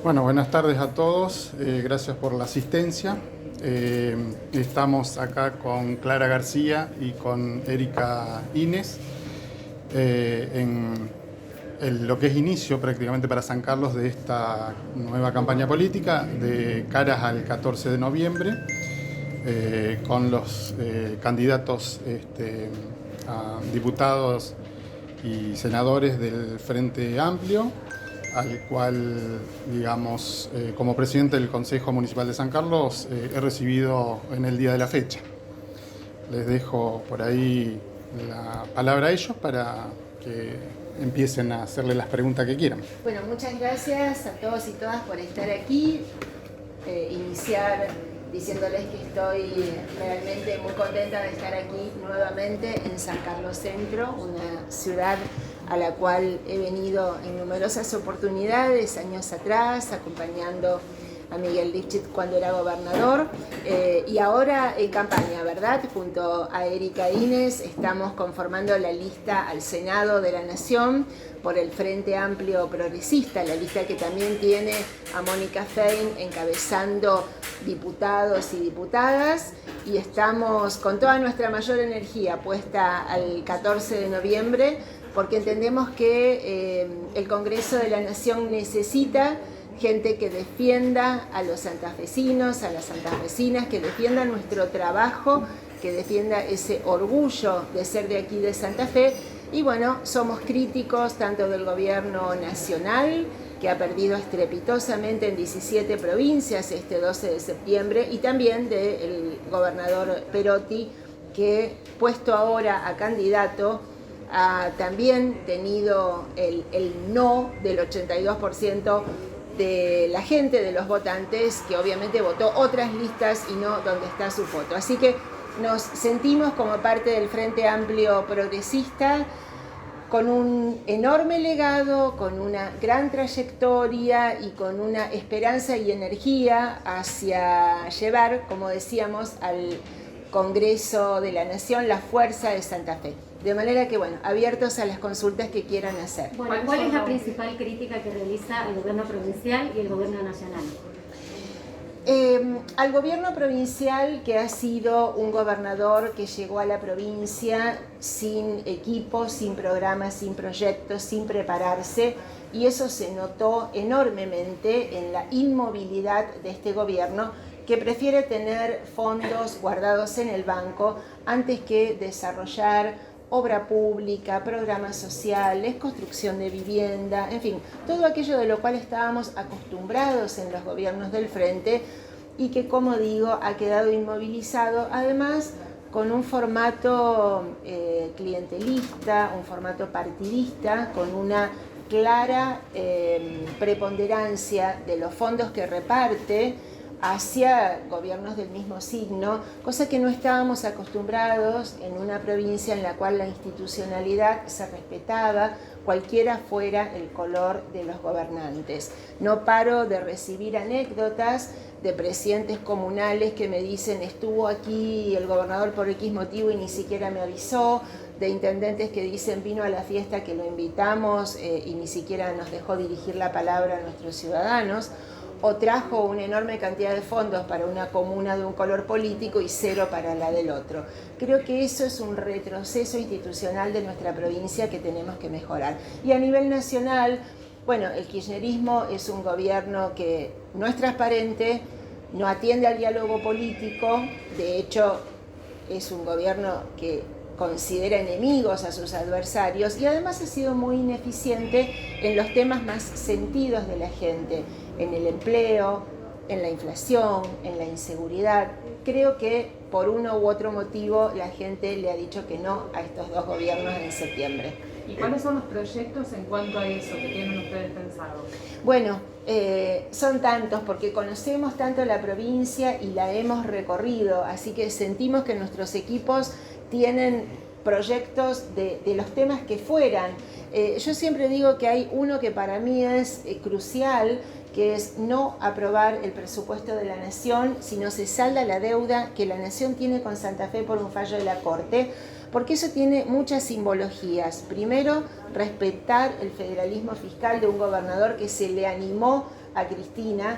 Bueno, buenas tardes a todos, gracias por la asistencia. Estamos acá con Clara García y con Erika Ines en lo que es inicio prácticamente para San Carlos de esta nueva campaña política de caras al 14 de noviembre con los candidatos a diputados y senadores del Frente Amplio, al cual, digamos, como presidente del Consejo Municipal de San Carlos, he recibido en el día de la fecha. Les dejo por ahí la palabra a ellos para que empiecen a hacerle las preguntas que quieran. Bueno, muchas gracias a todos y todas por estar aquí. Iniciar diciéndoles que estoy realmente muy contenta de estar aquí nuevamente en San Carlos Centro, una ciudad a la cual he venido en numerosas oportunidades años atrás, acompañando a Miguel Lifchit cuando era gobernador, y ahora en campaña, ¿verdad? Junto a Erika Ines estamos conformando la lista al Senado de la Nación por el Frente Amplio Progresista, la lista que también tiene a Mónica Fein encabezando diputados y diputadas, y estamos con toda nuestra mayor energía puesta al 14 de noviembre, porque entendemos que el Congreso de la Nación necesita gente que defienda a los santafesinos, a las santafesinas, que defienda nuestro trabajo, que defienda ese orgullo de ser de aquí de Santa Fe. Y bueno, somos críticos tanto del gobierno nacional, que ha perdido estrepitosamente en 17 provincias este 12 de septiembre, y también del gobernador Perotti, que puesto ahora a candidato, ha también tenido el no del 82% de la gente, de los votantes, que obviamente votó otras listas y no donde está su voto. Así que nos sentimos como parte del Frente Amplio Progresista, con un enorme legado, con una gran trayectoria y con una esperanza y energía hacia llevar, como decíamos, al Congreso de la Nación la fuerza de Santa Fe. De manera que, bueno, abiertos a las consultas que quieran hacer. Bueno, ¿cuál es la principal crítica que realiza el gobierno provincial y el gobierno nacional? Al gobierno provincial, que ha sido un gobernador que llegó a la provincia sin equipo, sin programas, sin proyectos, sin prepararse, y eso se notó enormemente en la inmovilidad de este gobierno, que prefiere tener fondos guardados en el banco antes que desarrollar obra pública, programas sociales, construcción de vivienda, en fin, todo aquello de lo cual estábamos acostumbrados en los gobiernos del Frente y que, como digo, ha quedado inmovilizado, además con un formato clientelista, un formato partidista, con una clara preponderancia de los fondos que reparte hacia gobiernos del mismo signo, cosa que no estábamos acostumbrados en una provincia en la cual la institucionalidad se respetaba, cualquiera fuera el color de los gobernantes. No paro de recibir anécdotas de presidentes comunales que me dicen: estuvo aquí el gobernador por X motivo y ni siquiera me avisó, de intendentes que dicen: vino a la fiesta que lo invitamos y ni siquiera nos dejó dirigir la palabra a nuestros ciudadanos, o trajo una enorme cantidad de fondos para una comuna de un color político y cero para la del otro. Creo que eso es un retroceso institucional de nuestra provincia que tenemos que mejorar. Y a nivel nacional, bueno, el kirchnerismo es un gobierno que no es transparente, no atiende al diálogo político, de hecho es un gobierno que considera enemigos a sus adversarios, y además ha sido muy ineficiente en los temas más sentidos de la gente, en el empleo, en la inflación, en la inseguridad. Creo que por uno u otro motivo la gente le ha dicho que no a estos dos gobiernos en septiembre. ¿Y cuáles son los proyectos en cuanto a eso que tienen ustedes pensados? Bueno, son tantos porque conocemos tanto la provincia y la hemos recorrido, así que sentimos que nuestros equipos tienen proyectos de los temas que fueran. Yo siempre digo que hay uno que para mí es crucial, que es no aprobar el presupuesto de la Nación si no se salda la deuda que la Nación tiene con Santa Fe por un fallo de la Corte, porque eso tiene muchas simbologías. Primero, respetar el federalismo fiscal de un gobernador que se le animó a Cristina,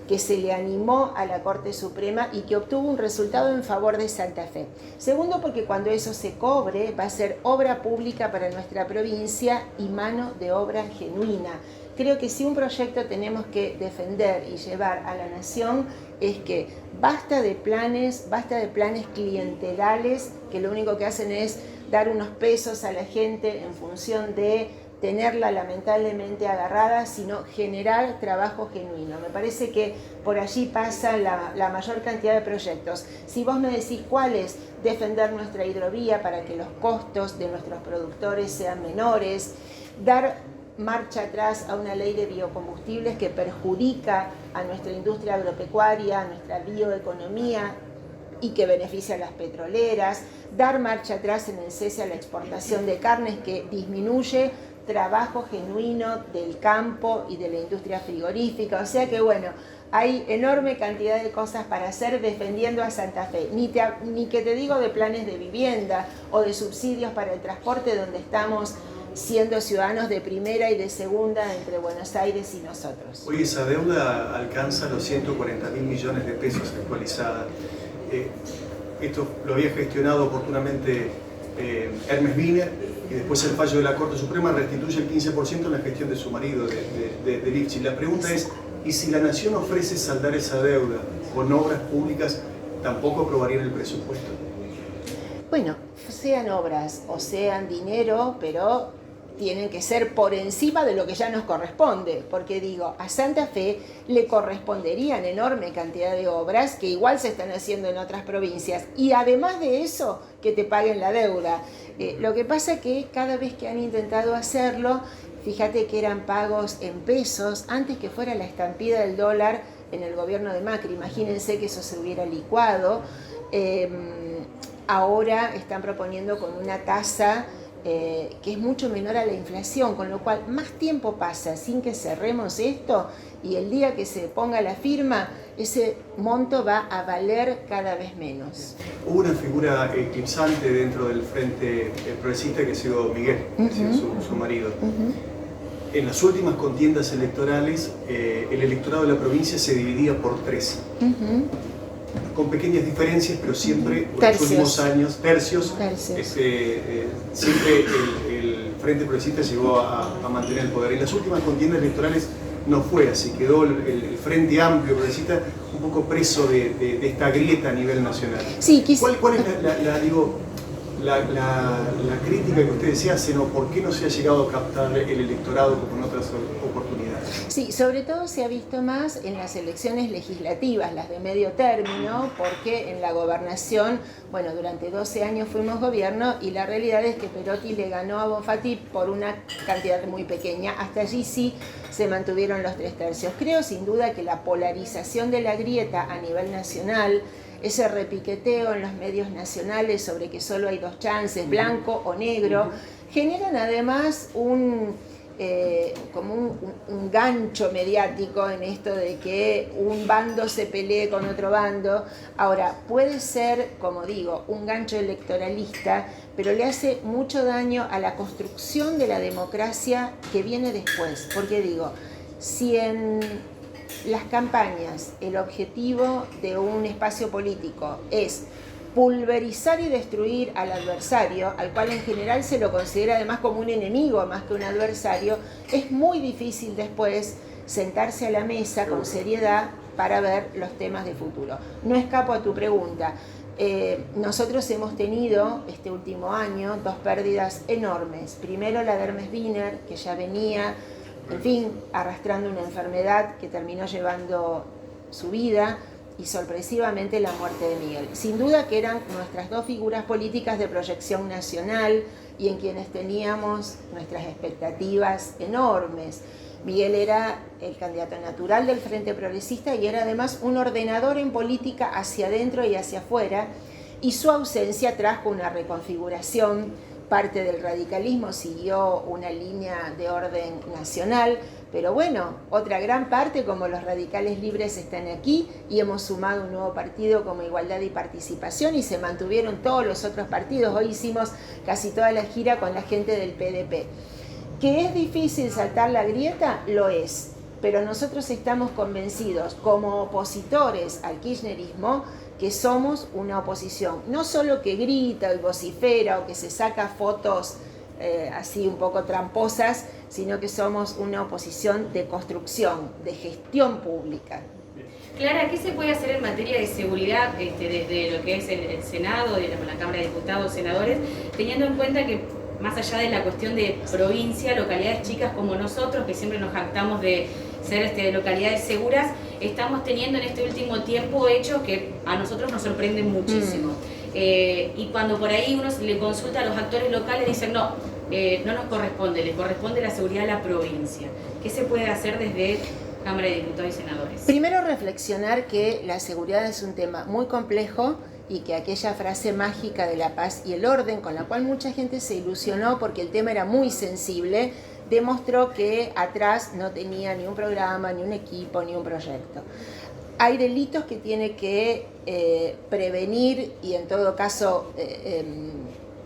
que se le animó a la Corte Suprema y que obtuvo un resultado en favor de Santa Fe. Segundo, porque cuando eso se cobre va a ser obra pública para nuestra provincia y mano de obra genuina. Creo que si un proyecto tenemos que defender y llevar a la nación es que basta de planes clientelales que lo único que hacen es dar unos pesos a la gente en función de tenerla lamentablemente agarrada, sino generar trabajo genuino. Me parece que por allí pasa la mayor cantidad de proyectos. Si vos me decís cuál es, defender nuestra hidrovía para que los costos de nuestros productores sean menores, dar marcha atrás a una ley de biocombustibles que perjudica a nuestra industria agropecuaria, a nuestra bioeconomía y que beneficia a las petroleras, dar marcha atrás en el cese a la exportación de carnes que disminuye trabajo genuino del campo y de la industria frigorífica. O sea que bueno, hay enorme cantidad de cosas para hacer defendiendo a Santa Fe. Ni que te digo de planes de vivienda o de subsidios para el transporte, donde estamos siendo ciudadanos de primera y de segunda entre Buenos Aires y nosotros. Hoy esa deuda alcanza los 140.000 millones de pesos actualizada. Esto lo había gestionado oportunamente Hermes Wiener, y después el fallo de la Corte Suprema restituye el 15% en la gestión de su marido, de Lifchitz. La pregunta es, ¿y si la Nación ofrece saldar esa deuda con obras públicas, tampoco aprobarían el presupuesto? Bueno, sean obras o sean dinero, pero tienen que ser por encima de lo que ya nos corresponde, porque digo, a Santa Fe le corresponderían enorme cantidad de obras que igual se están haciendo en otras provincias, y además de eso, que te paguen la deuda. Lo que pasa es que cada vez que han intentado hacerlo, fíjate que eran pagos en pesos, antes que fuera la estampida del dólar en el gobierno de Macri, imagínense que eso se hubiera licuado. Ahora están proponiendo con una tasa que es mucho menor a la inflación, con lo cual más tiempo pasa sin que cerremos esto, y el día que se ponga la firma, ese monto va a valer cada vez menos. Hubo una figura eclipsante dentro del Frente Progresista que ha sido Miguel, que ha sido su marido. En las últimas contiendas electorales, el electorado de la provincia se dividía por 3. Con pequeñas diferencias, pero siempre en los últimos años, tercios. Siempre el Frente Progresista llegó a mantener el poder. En las últimas contiendas electorales no fue así, quedó el Frente Amplio Progresista un poco preso de esta grieta a nivel nacional. Sí, ¿Cuál es la crítica que ustedes se hacen, o por qué no se ha llegado a captar el electorado como en otras oportunidades? Sí, sobre todo se ha visto más en las elecciones legislativas, las de medio término, porque en la gobernación, bueno, durante 12 años fuimos gobierno y la realidad es que Perotti le ganó a Bonfatti por una cantidad muy pequeña. Hasta allí sí se mantuvieron los 3/3. Creo sin duda que la polarización de la grieta a nivel nacional, ese repiqueteo en los medios nacionales sobre que solo hay 2 chances, blanco o negro, generan además como un gancho mediático en esto de que un bando se pelee con otro bando. Ahora, puede ser, como digo, un gancho electoralista, pero le hace mucho daño a la construcción de la democracia que viene después. Porque digo, si en las campañas el objetivo de un espacio político es pulverizar y destruir al adversario, al cual en general se lo considera además como un enemigo más que un adversario, es muy difícil después sentarse a la mesa con seriedad para ver los temas de futuro. No escapo a tu pregunta. Nosotros hemos tenido este último año 2 pérdidas enormes. Primero la de Hermes Wiener, que ya venía, en fin, arrastrando una enfermedad que terminó llevando su vida, y sorpresivamente la muerte de Miguel. Sin duda que eran nuestras 2 figuras políticas de proyección nacional y en quienes teníamos nuestras expectativas enormes. Miguel era el candidato natural del Frente Progresista y era además un ordenador en política hacia adentro y hacia afuera, y su ausencia trajo una reconfiguración. Parte del radicalismo siguió una línea de orden nacional, pero bueno, otra gran parte, como los radicales libres, están aquí y hemos sumado un nuevo partido como Igualdad y Participación, y se mantuvieron todos los otros partidos. Hoy hicimos casi toda la gira con la gente del PDP. ¿Que es difícil saltar la grieta? Lo es. pero nosotros estamos convencidos, como opositores al kirchnerismo, que somos una oposición, no solo que grita y vocifera o que se saca fotos así un poco tramposas, sino que somos una oposición de construcción, de gestión pública. Clara, ¿qué se puede hacer en materia de seguridad desde lo que es el Senado, de la Cámara de Diputados, senadores, teniendo en cuenta que más allá de la cuestión de provincia, localidades chicas como nosotros, que siempre nos jactamos de ser localidades seguras, estamos teniendo en este último tiempo hechos que a nosotros nos sorprenden muchísimo? Y cuando por ahí uno le consulta a los actores locales, dicen no nos corresponde, le corresponde la seguridad a la provincia. ¿Qué se puede hacer desde Cámara de Diputados y Senadores? Primero, reflexionar que la seguridad es un tema muy complejo y que aquella frase mágica de la paz y el orden, con la cual mucha gente se ilusionó porque el tema era muy sensible, demostró que atrás no tenía ni un programa, ni un equipo, ni un proyecto. Hay delitos que tiene que prevenir y en todo caso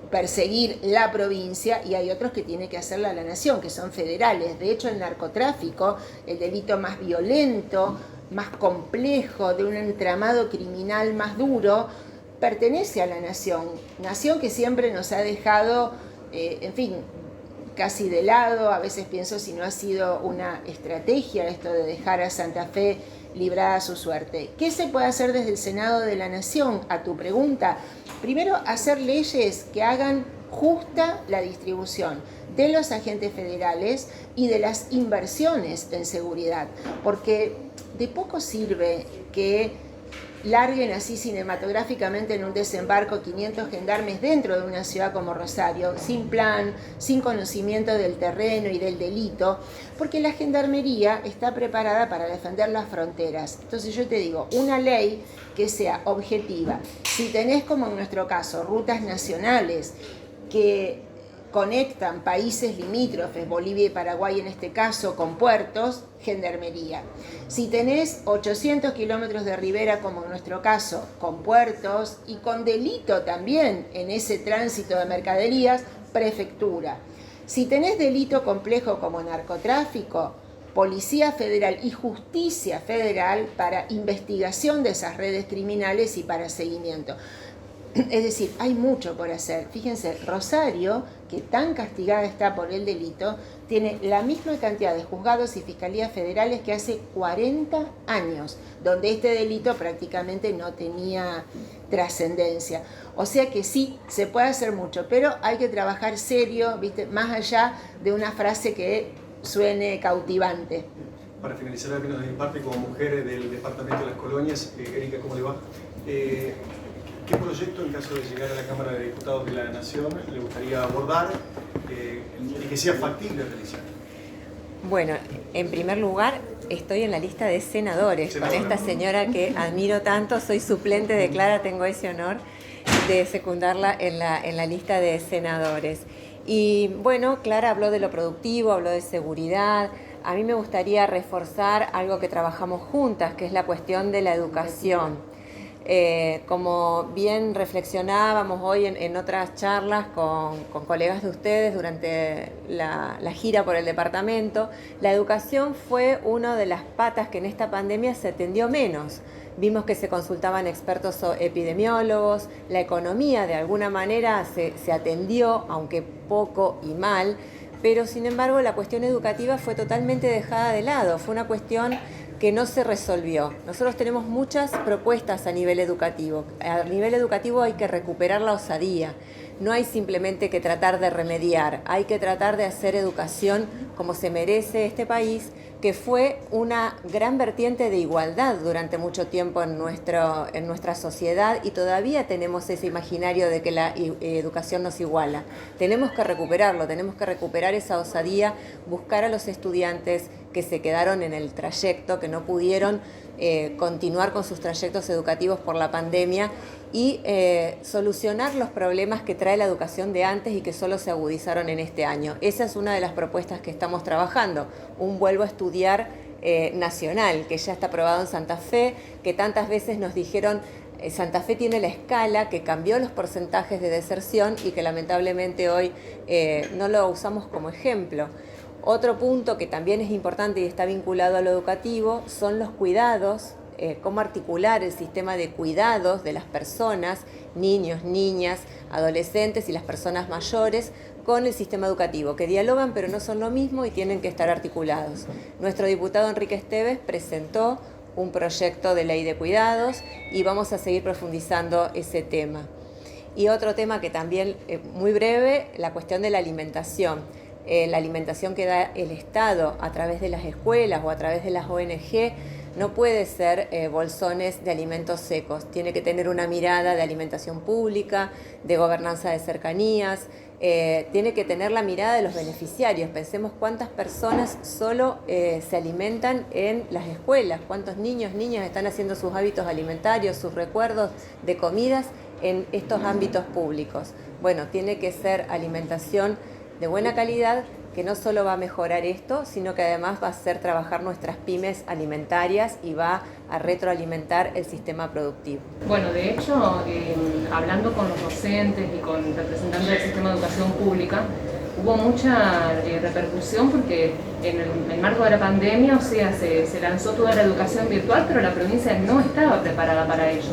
perseguir la provincia, y hay otros que tiene que hacerla la nación, que son federales. De hecho, el narcotráfico, el delito más violento, más complejo, de un entramado criminal más duro, pertenece a la nación que siempre nos ha dejado, en fin, casi de lado. A veces pienso si no ha sido una estrategia esto de dejar a Santa Fe librada a su suerte. ¿Qué se puede hacer desde el Senado de la Nación? A tu pregunta, primero, hacer leyes que hagan justa la distribución de los agentes federales y de las inversiones en seguridad, porque de poco sirve que larguen así cinematográficamente en un desembarco 500 gendarmes dentro de una ciudad como Rosario, sin plan, sin conocimiento del terreno y del delito, porque la gendarmería está preparada para defender las fronteras. Entonces yo te digo, una ley que sea objetiva. Si tenés, como en nuestro caso, rutas nacionales que conectan países limítrofes, Bolivia y Paraguay en este caso, con puertos, gendarmería. Si tenés 800 kilómetros de ribera, como en nuestro caso, con puertos y con delito también en ese tránsito de mercaderías, prefectura. Si tenés delito complejo como narcotráfico, Policía Federal y Justicia Federal para investigación de esas redes criminales y para seguimiento. Es decir, hay mucho por hacer. Fíjense, Rosario, que tan castigada está por el delito, tiene la misma cantidad de juzgados y fiscalías federales que hace 40 años, donde este delito prácticamente no tenía trascendencia. O sea que sí, se puede hacer mucho, pero hay que trabajar serio, ¿viste? Más allá de una frase que suene cautivante. Para finalizar, al menos de mi parte, como mujer del departamento de las colonias, Erika, ¿cómo le va? ¿Qué proyecto, en caso de llegar a la Cámara de Diputados de la Nación, le gustaría abordar y que sea factible realizar? Bueno, en primer lugar, estoy en la lista de senadores con esta señora que admiro tanto. Soy suplente de Clara, tengo ese honor de secundarla en la lista de senadores. Y bueno, Clara habló de lo productivo, habló de seguridad. A mí me gustaría reforzar algo que trabajamos juntas, que es la cuestión de la educación. Como bien reflexionábamos hoy en otras charlas con colegas de ustedes durante la gira por el departamento, la educación fue una de las patas que en esta pandemia se atendió menos. Vimos que se consultaban expertos epidemiólogos, la economía de alguna manera se atendió, aunque poco y mal, pero sin embargo la cuestión educativa fue totalmente dejada de lado, fue una cuestión que no se resolvió. Nosotros tenemos muchas propuestas a nivel educativo. A nivel educativo hay que recuperar la osadía. No hay simplemente que tratar de remediar, hay que tratar de hacer educación como se merece este país, que fue una gran vertiente de igualdad durante mucho tiempo en nuestra sociedad, y todavía tenemos ese imaginario de que la educación nos iguala. Tenemos que recuperarlo, tenemos que recuperar esa osadía, buscar a los estudiantes que se quedaron en el trayecto, que no pudieron continuar con sus trayectos educativos por la pandemia, y solucionar los problemas que trae la educación de antes y que solo se agudizaron en este año. Esa es una de las propuestas que estamos trabajando, un vuelvo a estudiar nacional, que ya está aprobado en Santa Fe, que tantas veces nos dijeron Santa Fe tiene la escala, que cambió los porcentajes de deserción y que lamentablemente hoy no lo usamos como ejemplo. Otro punto que también es importante y está vinculado a lo educativo son los cuidados, cómo articular el sistema de cuidados de las personas, niños, niñas, adolescentes y las personas mayores con el sistema educativo, que dialogan pero no son lo mismo y tienen que estar articulados. Nuestro diputado Enrique Esteves presentó un proyecto de ley de cuidados y vamos a seguir profundizando ese tema. Y otro tema que también, muy breve, la cuestión de la alimentación. La alimentación que da el Estado a través de las escuelas o a través de las ONG no puede ser bolsones de alimentos secos. Tiene que tener una mirada de alimentación pública, de gobernanza de cercanías, tiene que tener la mirada de los beneficiarios. Pensemos cuántas personas solo se alimentan en las escuelas, cuántos niños, niñas están haciendo sus hábitos alimentarios, sus recuerdos de comidas en estos ámbitos públicos. Bueno, tiene que ser alimentación de buena calidad, que no solo va a mejorar esto, sino que además va a hacer trabajar nuestras pymes alimentarias y va a retroalimentar el sistema productivo. Bueno, de hecho, hablando con los docentes y con representantes del sistema de educación pública, hubo mucha repercusión porque en el marco de la pandemia, o sea, se lanzó toda la educación virtual, pero la provincia no estaba preparada para ello.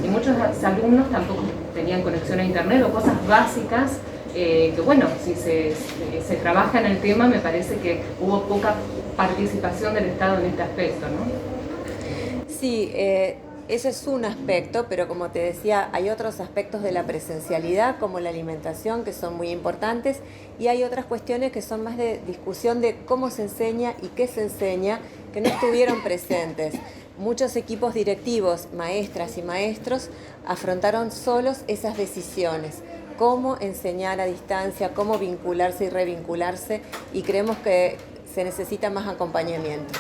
Y muchos alumnos tampoco tenían conexión a internet o cosas básicas que bueno, si se trabaja en el tema, me parece que hubo poca participación del Estado en este aspecto, ¿no? Sí, ese es un aspecto, pero como te decía, hay otros aspectos de la presencialidad, como la alimentación, que son muy importantes, y hay otras cuestiones que son más de discusión de cómo se enseña y qué se enseña, que no estuvieron presentes. Muchos equipos directivos, maestras y maestros, afrontaron solos esas decisiones. Cómo enseñar a distancia, cómo vincularse y revincularse, y creemos que se necesita más acompañamiento.